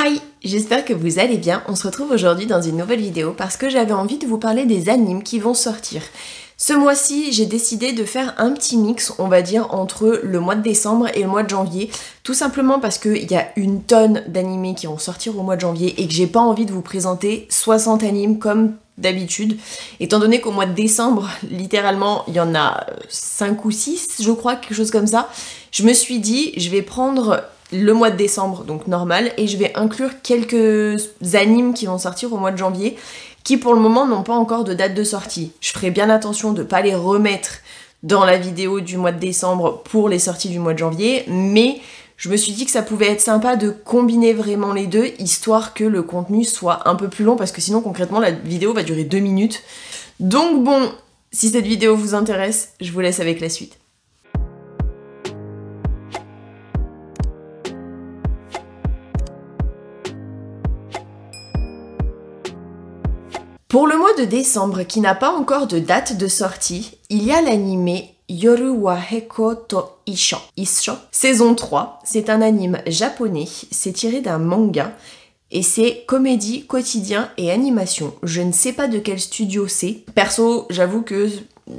Hi, j'espère que vous allez bien. On se retrouve aujourd'hui dans une nouvelle vidéo parce que j'avais envie de vous parler des animes qui vont sortir. Ce mois-ci, j'ai décidé de faire un petit mix, on va dire, entre le mois de décembre et le mois de janvier. Tout simplement parce qu'il y a une tonne d'animés qui vont sortir au mois de janvier et que j'ai pas envie de vous présenter 60 animes comme d'habitude. Étant donné qu'au mois de décembre, littéralement, il y en a 5 ou 6, je crois, quelque chose comme ça. Je me suis dit, je vais prendre le mois de décembre, donc normal, et je vais inclure quelques animes qui vont sortir au mois de janvier, qui pour le moment n'ont pas encore de date de sortie. Je ferai bien attention de ne pas les remettre dans la vidéo du mois de décembre pour les sorties du mois de janvier, mais je me suis dit que ça pouvait être sympa de combiner vraiment les deux, histoire que le contenu soit un peu plus long, parce que sinon concrètement la vidéo va durer 2 minutes. Donc bon, si cette vidéo vous intéresse, je vous laisse avec la suite. Pour le mois de décembre, qui n'a pas encore de date de sortie, il y a l'animé Yoru wa Heko to Issho. Saison 3, c'est un anime japonais, c'est tiré d'un manga, et c'est comédie, quotidien et animation. Je ne sais pas de quel studio c'est. Perso, j'avoue que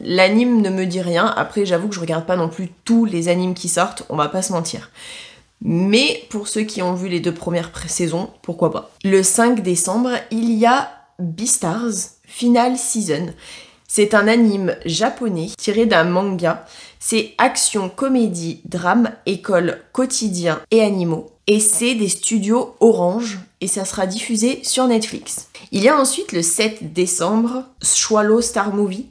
l'anime ne me dit rien, après j'avoue que je regarde pas non plus tous les animes qui sortent, on va pas se mentir. Mais pour ceux qui ont vu les 2 premières saisons, pourquoi pas. Le 5 décembre, il y a Beastars Final Season. C'est un anime japonais tiré d'un manga. C'est action, comédie, drame, école, quotidien et animaux. Et c'est des studios Orange et ça sera diffusé sur Netflix. Il y a ensuite le 7 décembre, Swallow Star Movie.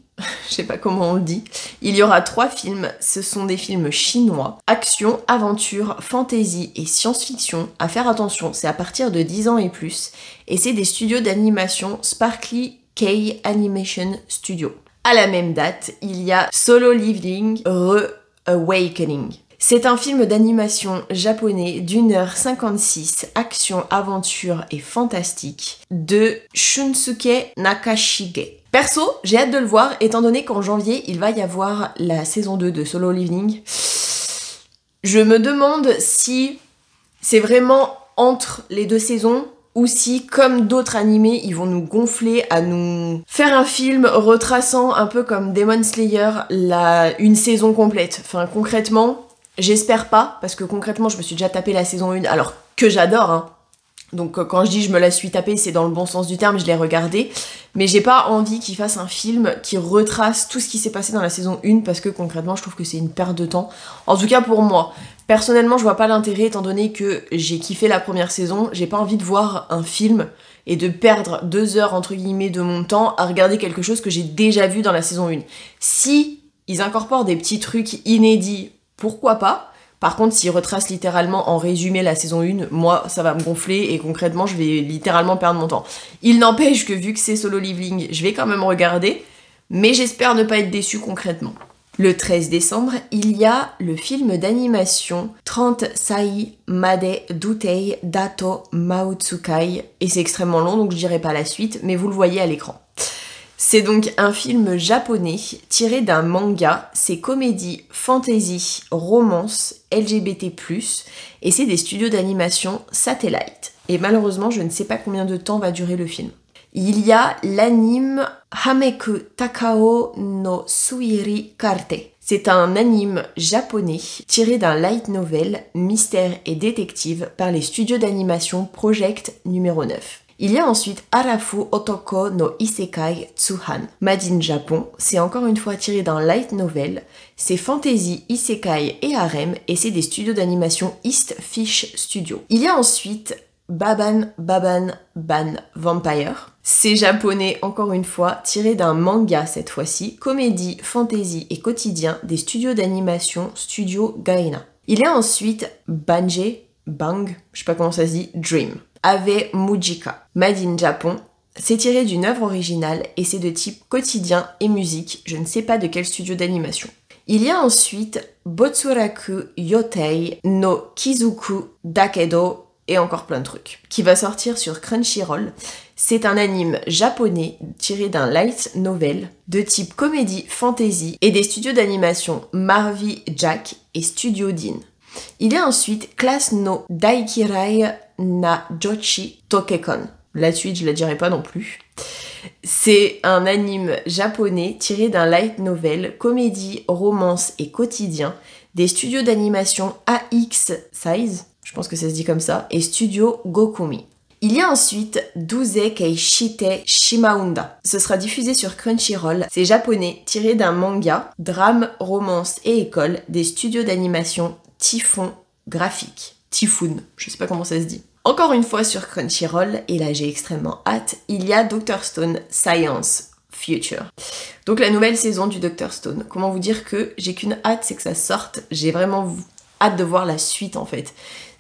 Je sais pas comment on le dit. Il y aura 3 films, ce sont des films chinois. Action, aventure, fantasy et science-fiction. À faire attention, c'est à partir de 10 ans et plus. Et c'est des studios d'animation Sparkly K Animation Studio. À la même date, il y a Solo Leveling Re-Awakening. C'est un film d'animation japonais d'1h56, action, aventure et fantastique, de Shunsuke Nakashige. Perso, j'ai hâte de le voir, étant donné qu'en janvier, il va y avoir la saison 2 de Solo Leveling. Je me demande si c'est vraiment entre les 2 saisons, ou si, comme d'autres animés, ils vont nous gonfler à nous faire un film retraçant, un peu comme Demon Slayer, une saison complète. Enfin, concrètement, j'espère pas, parce que concrètement, je me suis déjà tapé la saison 1, alors que j'adore, hein. Donc quand je dis je me la suis tapée, c'est dans le bon sens du terme, je l'ai regardée. Mais j'ai pas envie qu'ils fassent un film qui retrace tout ce qui s'est passé dans la saison 1, parce que concrètement, je trouve que c'est une perte de temps. En tout cas pour moi. Personnellement, je vois pas l'intérêt, étant donné que j'ai kiffé la première saison. J'ai pas envie de voir un film et de perdre 2 heures, entre guillemets, de mon temps à regarder quelque chose que j'ai déjà vu dans la saison 1. Si ils incorporent des petits trucs inédits, pourquoi pas? Par contre, s'ils retracent littéralement en résumé la saison 1, moi, ça va me gonfler et concrètement, je vais littéralement perdre mon temps. Il n'empêche que vu que c'est Solo Leveling, je vais quand même regarder, mais j'espère ne pas être déçue concrètement. Le 13 décembre, il y a le film d'animation 30 Sai Made Dutei Dato Mautsukai, et c'est extrêmement long, donc je dirai pas la suite, mais vous le voyez à l'écran. C'est donc un film japonais tiré d'un manga, c'est comédie, fantasy, romance, LGBT+, et c'est des studios d'animation Satellite. Et malheureusement, je ne sais pas combien de temps va durer le film. Il y a l'anime Hameku Takao no Suiri Karte. C'est un anime japonais tiré d'un light novel, mystère et détective par les studios d'animation Project numéro 9. Il y a ensuite Arafu Otoko no Isekai Tsuhan. Made in Japon, c'est encore une fois tiré d'un light novel, c'est fantasy, isekai et harem, et c'est des studios d'animation East Fish Studio. Il y a ensuite Baban Ban Vampire. C'est japonais encore une fois, tiré d'un manga cette fois-ci, comédie, fantasy et quotidien des studios d'animation Studio Gaina. Il y a ensuite Bang, je sais pas comment ça se dit, Dream. Ave Mujika. Made in Japon, c'est tiré d'une œuvre originale et c'est de type quotidien et musique, je ne sais pas de quel studio d'animation. Il y a ensuite Botsuraku Yotei no Kizuku Dakedo et encore plein de trucs, qui va sortir sur Crunchyroll. C'est un anime japonais tiré d'un light novel de type comédie fantasy et des studios d'animation Marvi Jack et Studio Dean. Il y a ensuite Class no Daikirai na Jochi Tokekon. La suite, je la dirai pas non plus. C'est un anime japonais tiré d'un light novel, comédie, romance et quotidien des studios d'animation AX Size, je pense que ça se dit comme ça, et studio Gokumi. Il y a ensuite Douze Kei Shite Shimaunda. Ce sera diffusé sur Crunchyroll. C'est japonais, tiré d'un manga, drame, romance et école des studios d'animation Typhon Graphique. Typhoon, je sais pas comment ça se dit. Encore une fois sur Crunchyroll, et là j'ai extrêmement hâte, il y a Dr. Stone Science Future. Donc la nouvelle saison du Dr. Stone. Comment vous dire que j'ai qu'une hâte, c'est que ça sorte. J'ai vraiment hâte de voir la suite en fait.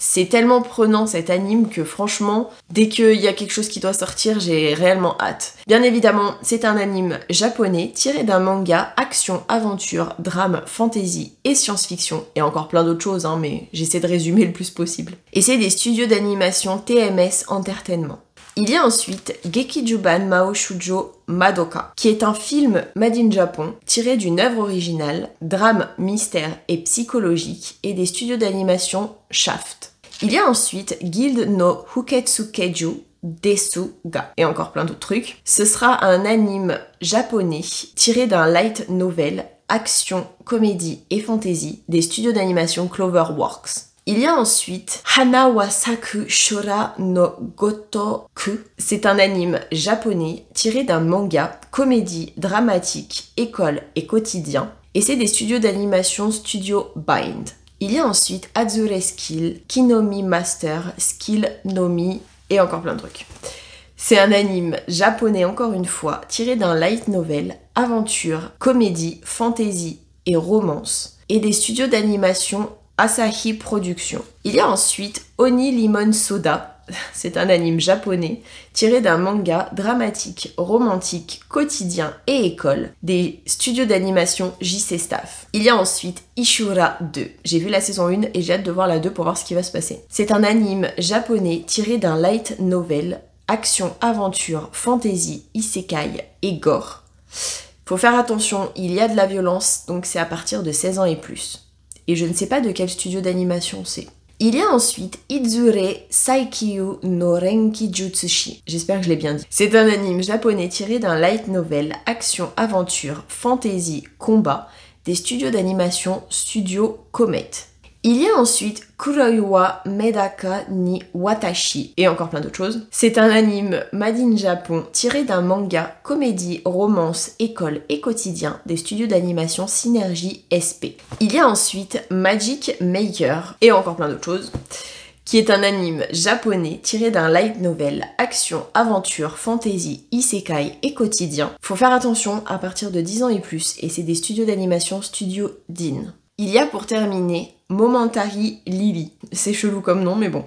C'est tellement prenant cet anime que franchement, dès qu'il y a quelque chose qui doit sortir, j'ai réellement hâte. Bien évidemment, c'est un anime japonais tiré d'un manga action, aventure, drame, fantasy et science-fiction. Et encore plein d'autres choses, hein, mais j'essaie de résumer le plus possible. Et c'est des studios d'animation TMS Entertainment. Il y a ensuite Gekijuban Mao Shoujo Madoka, qui est un film made in Japon tiré d'une œuvre originale, drame, mystère et psychologique, et des studios d'animation Shaft. Il y a ensuite Guild no Huketsukeju Desuga, et encore plein d'autres trucs. Ce sera un anime japonais tiré d'un light novel, action, comédie et fantasy des studios d'animation Cloverworks. Il y a ensuite Hana wa Saku Shora no Gotoku. C'est un anime japonais tiré d'un manga, comédie, dramatique, école et quotidien. Et c'est des studios d'animation Studio Bind. Il y a ensuite Azure Skill, Kinomi Master, Skill Nomi et encore plein de trucs. C'est un anime japonais encore une fois, tiré d'un light novel, aventure, comédie, fantasy et romance. Et des studios d'animation Asahi Productions. Il y a ensuite Oni Lemon Soda, c'est un anime japonais tiré d'un manga dramatique, romantique, quotidien et école des studios d'animation JC Staff. Il y a ensuite Ishura 2. J'ai vu la saison 1 et j'ai hâte de voir la 2 pour voir ce qui va se passer. C'est un anime japonais tiré d'un light novel, action, aventure, fantasy, isekai et gore. Faut faire attention, il y a de la violence, donc c'est à partir de 16 ans et plus. Et je ne sais pas de quel studio d'animation c'est. Il y a ensuite Izure Saikyu no Renkijutsushi. J'espère que je l'ai bien dit. C'est un anime japonais tiré d'un light novel, action, aventure, fantasy, combat, des studios d'animation Studio Comet. Il y a ensuite Kuroiwa Medaka ni Watashi et encore plein d'autres choses. C'est un anime made in Japon tiré d'un manga, comédie, romance, école et quotidien des studios d'animation Synergie SP. Il y a ensuite Magic Maker et encore plein d'autres choses, qui est un anime japonais tiré d'un light novel, action, aventure, fantasy, isekai et quotidien. Faut faire attention à partir de 10 ans et plus et c'est des studios d'animation Studio Din. Il y a pour terminer Momentary Lily. C'est chelou comme nom, mais bon.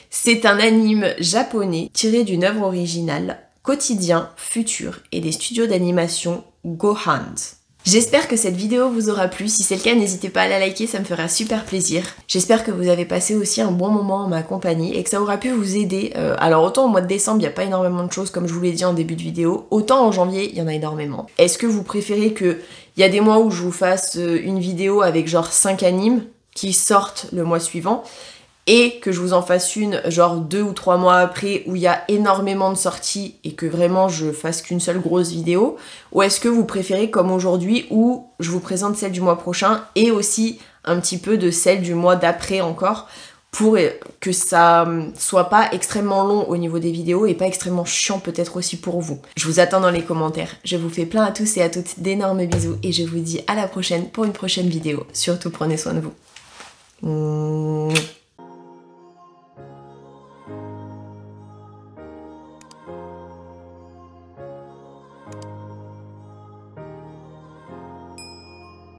C'est un anime japonais tiré d'une œuvre originale, quotidien, futur et des studios d'animation Gohand. J'espère que cette vidéo vous aura plu. Si c'est le cas, n'hésitez pas à la liker, ça me fera super plaisir. J'espère que vous avez passé aussi un bon moment en ma compagnie et que ça aura pu vous aider. Alors autant au mois de décembre, il n'y a pas énormément de choses comme je vous l'ai dit en début de vidéo, autant en janvier, il y en a énormément. Est-ce que vous préférez qu'il y a des mois où je vous fasse une vidéo avec genre 5 animes qui sortent le mois suivant et que je vous en fasse une genre 2 ou 3 mois après où il y a énormément de sorties et que vraiment je fasse qu'une seule grosse vidéo, ou est-ce que vous préférez comme aujourd'hui où je vous présente celle du mois prochain et aussi un petit peu de celle du mois d'après encore pour que ça soit pas extrêmement long au niveau des vidéos et pas extrêmement chiant peut-être aussi pour vous. Je vous attends dans les commentaires. Je vous fais plein à tous et à toutes d'énormes bisous et je vous dis à la prochaine pour une prochaine vidéo. Surtout prenez soin de vous.